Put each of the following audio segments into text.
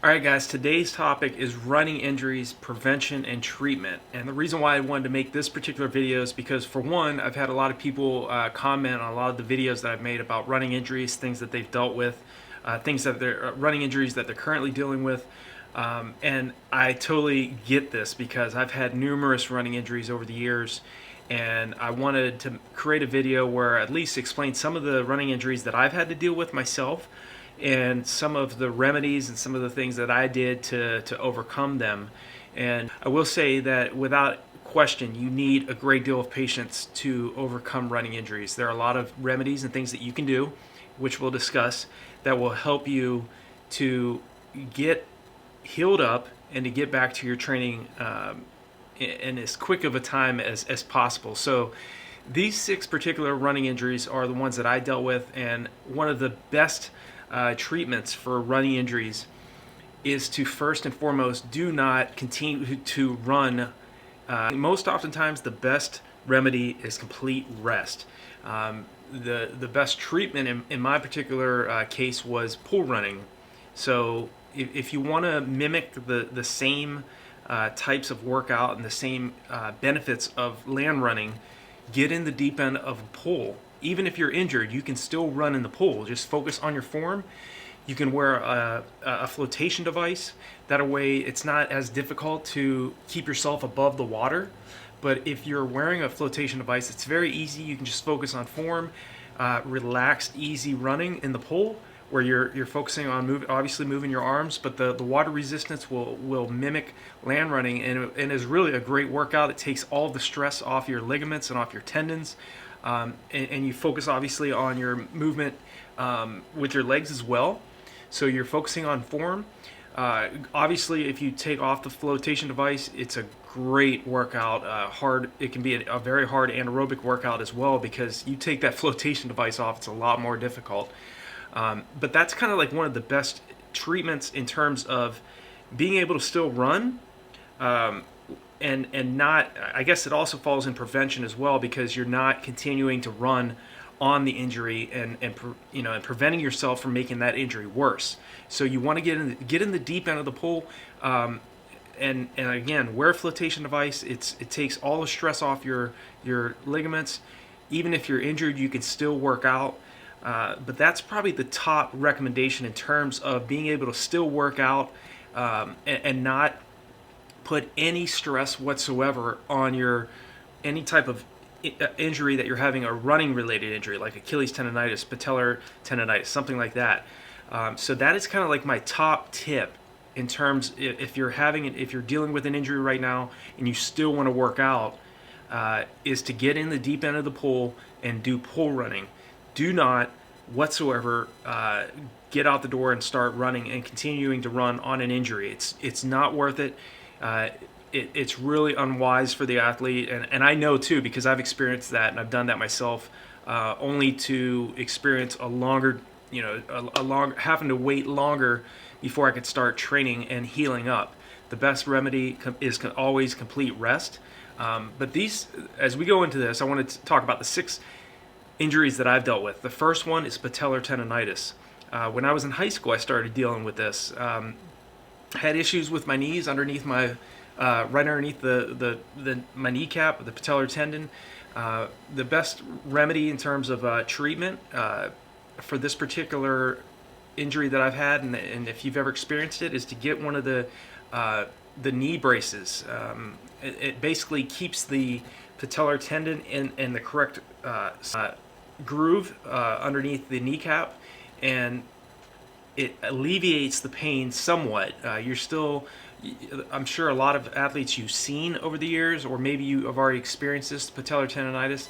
Alright guys, today's topic is running injuries, prevention, and treatment. And the reason why I wanted to make this particular video is because, for one, I've had a lot of people comment on a lot of the videos that I've made about running injuries, things that they've dealt with, things that they're running injuries that they're currently dealing with. And I totally get this because I've had numerous running injuries over the years, and I wanted to create a video where I at least explain some of the running injuries that I've had to deal with myself and some of the remedies and some of the things that I did to overcome them. And I will say that without question, you need a great deal of patience to overcome running injuries. There are a lot of remedies and things that you can do, which we'll discuss, that will help you to get healed up and to get back to your training in as quick of a time as possible. So these 6 particular running injuries are the ones that I dealt with, and one of the best treatments for running injuries is to first and foremost do not continue to run. Most oftentimes the best remedy is complete rest. The best treatment in my particular case was pull running. So if you want to mimic the same types of workout and the same benefits of land running, get in the deep end of a pull. Even if you're injured, you can still run in the pool. Just focus on your form. You can wear a flotation device. That way it's not as difficult to keep yourself above the water. But if you're wearing a flotation device, it's very easy. You can just focus on form, relaxed, easy running in the pool, where you're focusing on obviously moving your arms, but the water resistance will mimic land running, and is really a great workout. It takes all the stress off your ligaments and off your tendons. And you focus obviously on your movement with your legs as well. So you're focusing on form. Obviously, if you take off the flotation device, it's a great workout. It can be a very hard anaerobic workout as well, because you take that flotation device off, it's a lot more difficult. But that's kind of like one of the best treatments in terms of being able to still run. And not, I guess it also falls in prevention as well, because you're not continuing to run on the injury and preventing yourself from making that injury worse. So you want to get in the deep end of the pool, and again, wear a flotation device. It takes all the stress off your ligaments. Even if you're injured, you can still work out. But that's probably the top recommendation in terms of being able to still work out and not put any stress whatsoever on any type of injury that you're having, a running related injury like Achilles tendonitis, Patellar tendonitis, something like that. So that is kind of like my top tip in terms, if you're dealing with an injury right now and you still want to work out, is to get in the deep end of the pool and do pull running. Do not whatsoever get out the door and start running and continuing to run on an injury. It's not worth it. It's really unwise for the athlete, and I know too, because I've experienced that and I've done that myself, only to experience a longer, having to wait longer before I could start training and healing up. The best remedy is always complete rest. But as we go into this, I wanted to talk about the 6 injuries that I've dealt with. The first one is patellar tendonitis. When I was in high school, I started dealing with this. I had issues with my knees underneath right underneath my kneecap, the patellar tendon. The best remedy in terms of treatment for this particular injury that I've had, and if you've ever experienced it, is to get one of the knee braces. It basically keeps the patellar tendon in the correct groove underneath the kneecap, and it alleviates the pain somewhat. I'm sure a lot of athletes you've seen over the years, or maybe you have already experienced this, patellar tendonitis,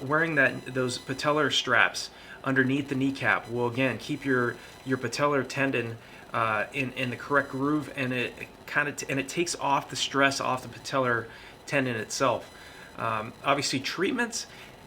wearing those patellar straps underneath the kneecap will again keep your patellar tendon in the correct groove, and it takes off the stress off the patellar tendon itself. Obviously, treatments.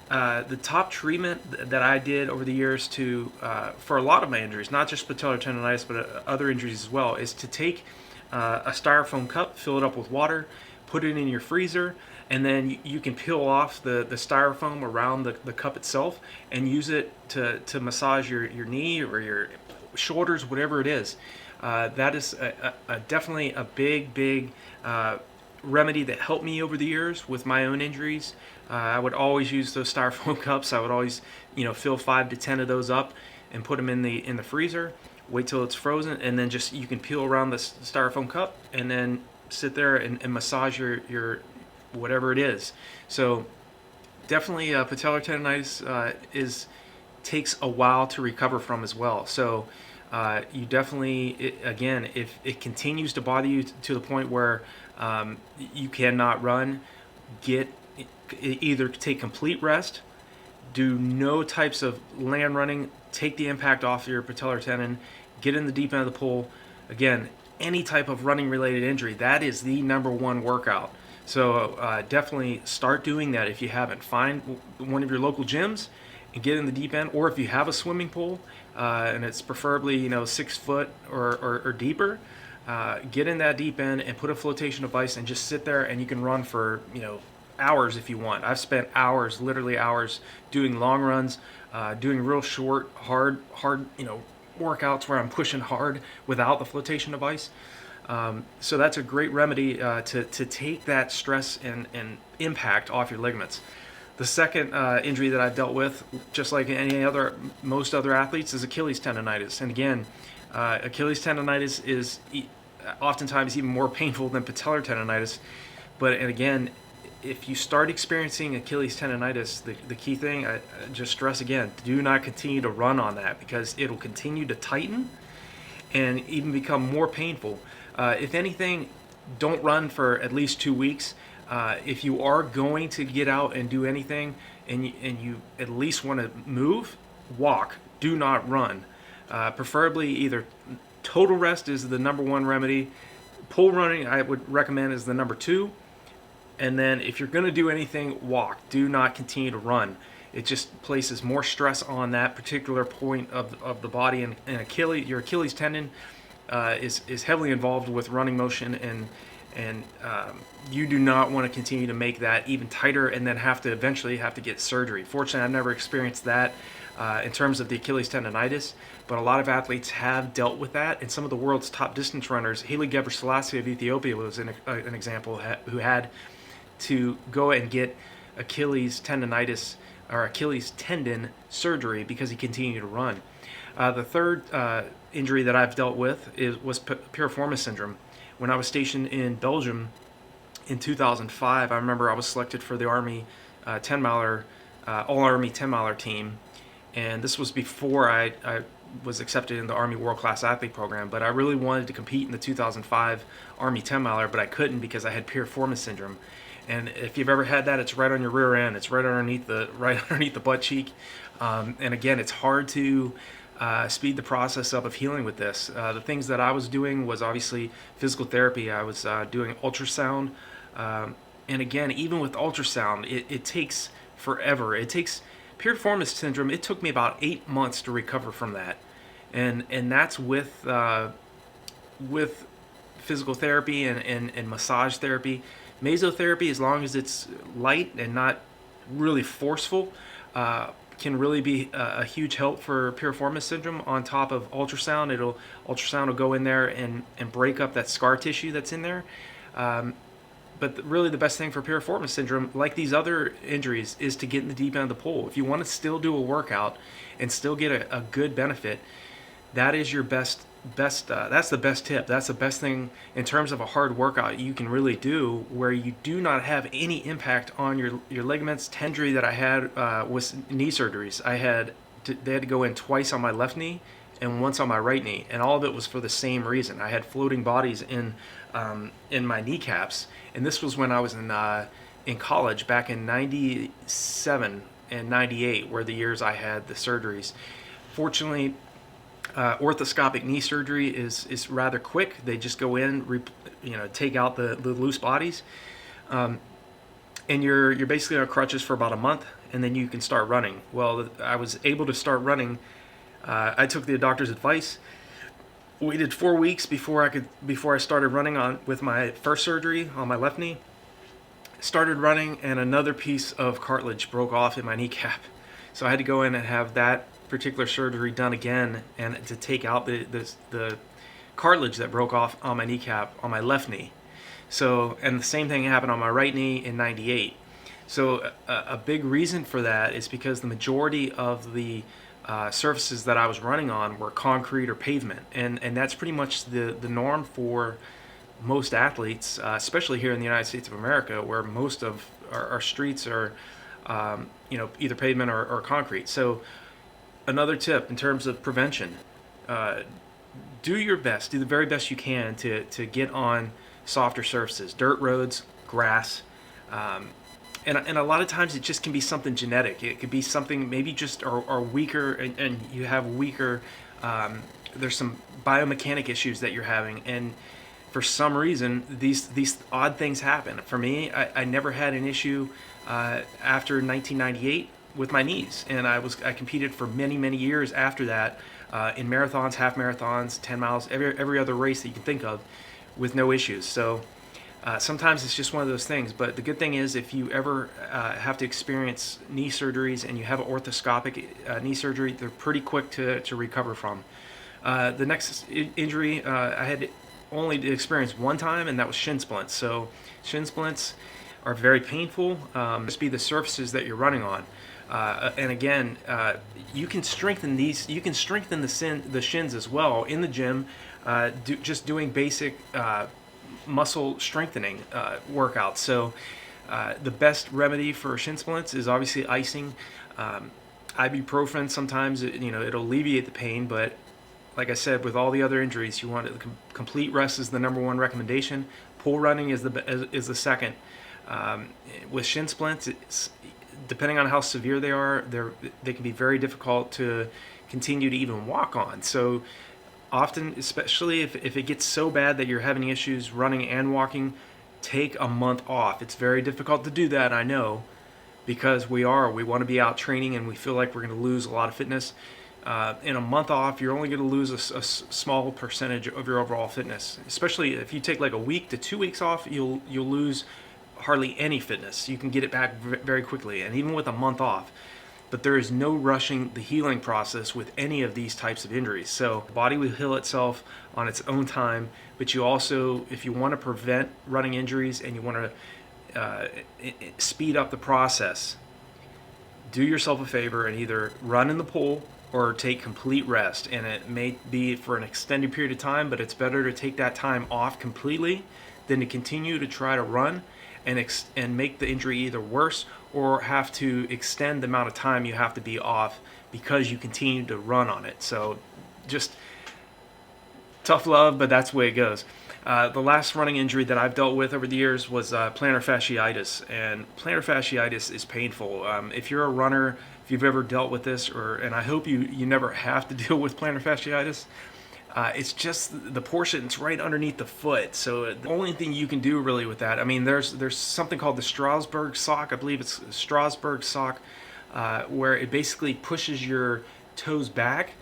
The top treatment that I did over the years for a lot of my injuries, not just patellar tendonitis, but other injuries as well, is to take a styrofoam cup, fill it up with water, put it in your freezer, and then you can peel off the styrofoam around the cup itself and use it to massage your knee or your shoulders, whatever it is. That is definitely a big remedy that helped me over the years with my own injuries. I would always use those styrofoam cups. I would always, fill 5 to 10 of those up and put them in the freezer. Wait till it's frozen, and then just you can peel around the styrofoam cup and then sit there and massage your whatever it is. So definitely patellar tendonitis takes a while to recover from as well. So you definitely, again, if it continues to bother you to the point where you cannot run, either take complete rest, do no types of land running, take the impact off your patellar tendon, get in the deep end of the pool. Again, any type of running related injury, that is the number one workout. So definitely start doing that if you haven't. Find one of your local gyms and get in the deep end, or if you have a swimming pool and it's preferably 6 foot or deeper, get in that deep end and put a flotation device and just sit there, and you can run for hours if you want. I've spent hours, literally hours, doing long runs, doing real short, hard workouts where I'm pushing hard without the flotation device. So that's a great remedy to take that stress and impact off your ligaments. The second injury that I've dealt with, just like most other athletes, is Achilles tendonitis. And again, Achilles tendonitis is oftentimes even more painful than patellar tendonitis. And again, if you start experiencing Achilles tendonitis, the key thing, I just stress again, do not continue to run on that, because it'll continue to tighten and even become more painful. If anything, don't run for at least 2 weeks. If you are going to get out and do anything and you at least want to move, walk, do not run. Preferably either total rest is the number one remedy. Pool running I would recommend is the number 2. And then if you're going to do anything, walk. Do not continue to run. It just places more stress on that particular point of the body. And your Achilles tendon is heavily involved with running motion, and you do not want to continue to make that even tighter and then eventually have to get surgery. Fortunately, I've never experienced that in terms of the Achilles tendonitis, but a lot of athletes have dealt with that. And some of the world's top distance runners, Haile Gebrselassie of Ethiopia was an example who had to go and get Achilles tendonitis or Achilles tendon surgery because he continued to run. The third injury that I've dealt with was Piriformis syndrome. When I was stationed in Belgium in 2005, I remember I was selected for the Army 10-miler, All-Army 10-miler team, and this was before I was accepted in the Army World Class Athlete Program. But I really wanted to compete in the 2005 Army 10-miler, but I couldn't because I had Piriformis syndrome. And if you've ever had that, it's right on your rear end. It's right underneath the butt cheek. And again, it's hard to speed the process up of healing with this. The things that I was doing was obviously physical therapy. I was doing ultrasound. And again, even with ultrasound, it takes forever. Piriformis syndrome, it took me about 8 months to recover from that. And that's with physical therapy and massage therapy. Mesotherapy, as long as it's light and not really forceful, can really be a huge help for Piriformis syndrome. On top of ultrasound, ultrasound will go in there and break up that scar tissue that's in there. But really the best thing for Piriformis syndrome, like these other injuries, is to get in the deep end of the pool. If you want to still do a workout and still get a good benefit, that is your best that's the best tip. That's the best thing in terms of a hard workout you can really do, where you do not have any impact on your ligaments. Tendry that I had was knee surgeries. They had to go in twice on my left knee and once on my right knee, and all of it was for the same reason. I had floating bodies in my kneecaps, and this was when I was in college back in '97 and '98, were the years I had the surgeries. Fortunately, orthoscopic knee surgery is rather quick. They just go in, take out the loose bodies, and you're basically on crutches for about a month, and then you can start running. Well, I was able to start running. I took the doctor's advice. Waited 4 weeks before I started running with my first surgery on my left knee. Started running, and another piece of cartilage broke off in my kneecap, so I had to go in and have that particular surgery done again, and to take out the cartilage that broke off on my kneecap on my left knee. So, and the same thing happened on my right knee in '98. So a big reason for that is because the majority of the surfaces that I was running on were concrete or pavement, and that's pretty much the norm for most athletes, especially here in the United States of America, where most of our streets are either pavement or concrete. So another tip in terms of prevention, do your best, do the very best you can to get on softer surfaces, dirt roads, grass. And a lot of times it just can be something genetic. It could be something maybe just are weaker, and you have weaker, there's some biomechanic issues that you're having, and for some reason these odd things happen. For me, I never had an issue after 1998 with my knees, and I competed for many years after that in marathons, half marathons, 10 miles, every other race that you can think of, with no issues. So sometimes it's just one of those things, but the good thing is if you ever have to experience knee surgeries and you have an orthoscopic knee surgery, they're pretty quick to recover from. The next injury I had only experienced one time, and that was shin splints. So shin splints are very painful. Just be the surfaces that you're running on. And again, you can strengthen these. You can strengthen the shins as well in the gym, just doing basic muscle strengthening workouts. So the best remedy for shin splints is obviously icing. Ibuprofen sometimes it'll alleviate the pain, but like I said, with all the other injuries, you want complete rest is the #1 recommendation. Pool running is the second. With shin splints, depending on how severe they are, they can be very difficult to continue to even walk on. So often, especially if it gets so bad that you're having issues running and walking, take a month off. It's very difficult to do that, I know, because we want to be out training and we feel like we're going to lose a lot of fitness. In a month off, you're only going to lose a small percentage of your overall fitness. Especially if you take like a week to 2 weeks off, you'll lose hardly any fitness. You can get it back very quickly, and even with a month off. But there is no rushing the healing process with any of these types of injuries. So the body will heal itself on its own time, but you also, if you want to prevent running injuries and you want to speed up the process, do yourself a favor and either run in the pool or take complete rest. And it may be for an extended period of time, but it's better to take that time off completely than to continue to try to run and make the injury either worse or have to extend the amount of time you have to be off because you continue to run on it. So just tough love, but that's the way it goes. The last running injury that I've dealt with over the years was plantar fasciitis, and plantar fasciitis is painful. If you're a runner, if you've ever dealt with this, and I hope you never have to deal with plantar fasciitis, it's just the portion that's right underneath the foot. So the only thing you can do really with that, I mean, there's something called the Strasbourg sock. I believe it's Strasbourg sock, where it basically pushes your toes back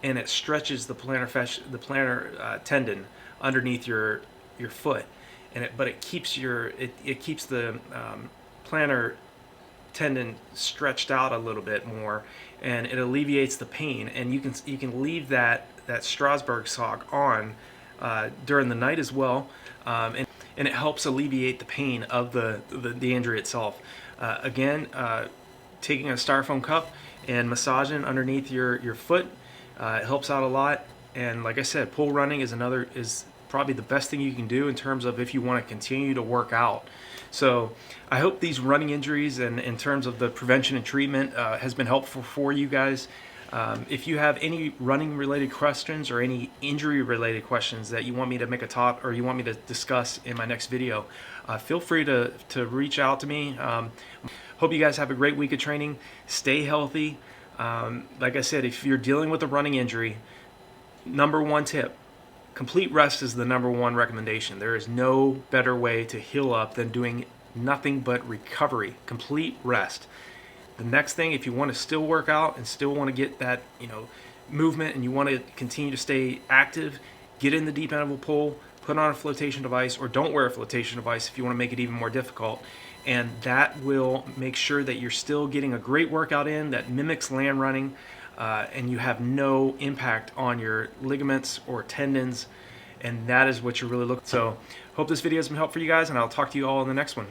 and it stretches the plantar tendon underneath your foot, but it keeps the plantar tendon stretched out a little bit more, and it alleviates the pain. And you can leave that Strasbourg sock on during the night as well, and it helps alleviate the pain of the injury itself. Again, taking a styrofoam cup and massaging underneath your foot, it helps out a lot. And like I said, pool running is probably the best thing you can do in terms of if you want to continue to work out. So I hope these running injuries and in terms of the prevention and treatment has been helpful for you guys. If you have any running related questions or any injury related questions that you want me to make or you want me to discuss in my next video, feel free to reach out to me. Hope you guys have a great week of training. Stay healthy. Like I said, if you're dealing with a running injury, #1 tip, complete rest is the #1 recommendation. There is no better way to heal up than doing nothing but recovery, complete rest. The next thing, if you want to still work out and still want to get that movement and you want to continue to stay active, get in the deep end of a pool, put on a flotation device, or don't wear a flotation device if you want to make it even more difficult. And that will make sure that you're still getting a great workout in that mimics land running. and you have no impact on your ligaments or tendons, and that is what you're really looking for. So hope this video has been helpful for you guys, and I'll talk to you all in the next one.